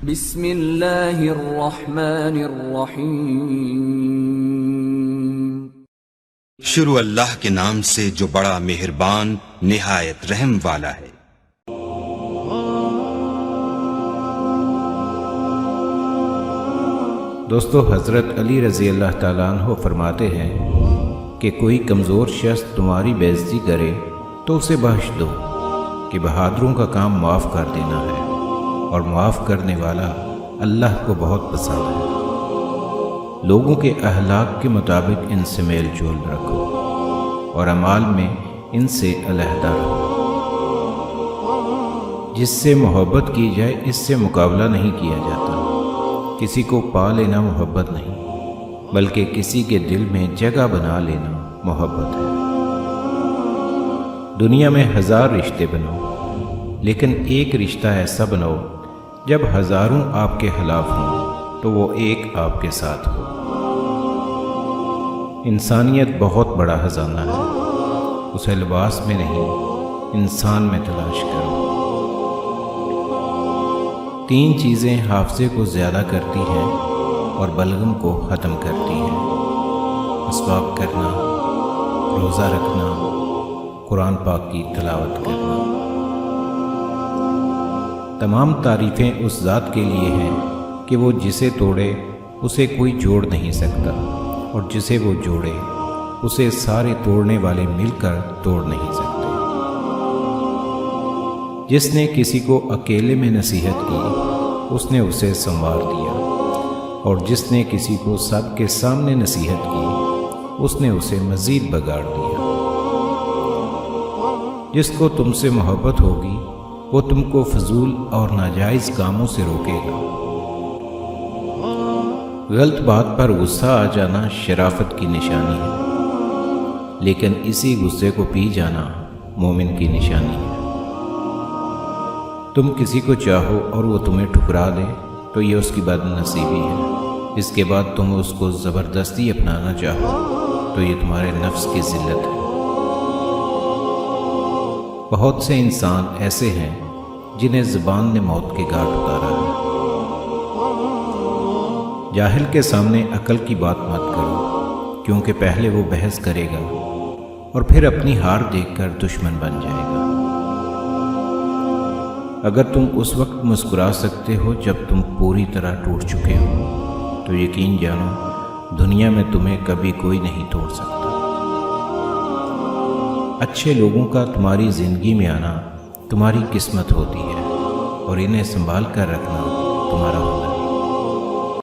بسم اللہ الرحمن الرحیم۔ شروع اللہ کے نام سے جو بڑا مہربان نہایت رحم والا ہے۔ دوستو، حضرت علی رضی اللہ تعالیٰ عنہ فرماتے ہیں کہ کوئی کمزور شخص تمہاری بے عزتی کرے تو اسے بخش دو، کہ بہادروں کا کام معاف کر دینا ہے، اور معاف کرنے والا اللہ کو بہت پسند ہے۔ لوگوں کے اخلاق کے مطابق ان سے میل جول رکھو، اور اعمال میں ان سے علیحدہ رہو۔ جس سے محبت کی جائے اس سے مقابلہ نہیں کیا جاتا۔ کسی کو پا لینا محبت نہیں، بلکہ کسی کے دل میں جگہ بنا لینا محبت ہے۔ دنیا میں 1000 رشتے بناؤ، لیکن ایک رشتہ ایسا بناؤ جب ہزاروں آپ کے خلاف ہوں تو وہ ایک آپ کے ساتھ ہو۔ انسانیت بہت بڑا خزانہ ہے، اسے لباس میں نہیں انسان میں تلاش کرو۔ 3 چیزیں حافظے کو زیادہ کرتی ہیں اور بلغم کو ختم کرتی ہیں: مسواک کرنا، روزہ رکھنا، قرآن پاک کی تلاوت کرنا۔ تمام تعریفیں اس ذات کے لیے ہیں کہ وہ جسے توڑے اسے کوئی جوڑ نہیں سکتا، اور جسے وہ جوڑے اسے سارے توڑنے والے مل کر توڑ نہیں سکتے۔ جس نے کسی کو اکیلے میں نصیحت کی اس نے اسے سنوار دیا، اور جس نے کسی کو سب کے سامنے نصیحت کی اس نے اسے مزید بگاڑ دیا۔ جس کو تم سے محبت ہوگی وہ تم کو فضول اور ناجائز کاموں سے روکے گا۔ غلط بات پر غصہ آ جانا شرافت کی نشانی ہے، لیکن اسی غصے کو پی جانا مومن کی نشانی ہے۔ تم کسی کو چاہو اور وہ تمہیں ٹھکرا دے تو یہ اس کی بد نصیبی ہے۔ اس کے بعد تم اس کو زبردستی اپنانا چاہو تو یہ تمہارے نفس کی ذلت ہے۔ بہت سے انسان ایسے ہیں جنہیں زبان نے موت کے گھاٹ اتارا ہے۔ جاہل کے سامنے عقل کی بات مت کرو، کیونکہ پہلے وہ بحث کرے گا اور پھر اپنی ہار دیکھ کر دشمن بن جائے گا۔ اگر تم اس وقت مسکرا سکتے ہو جب تم پوری طرح ٹوٹ چکے ہو تو یقین جانو دنیا میں تمہیں کبھی کوئی نہیں توڑ سکتا۔ اچھے لوگوں کا تمہاری زندگی میں آنا تمہاری قسمت ہوتی ہے، اور انہیں سنبھال کر رکھنا تمہارا ہنر ہے۔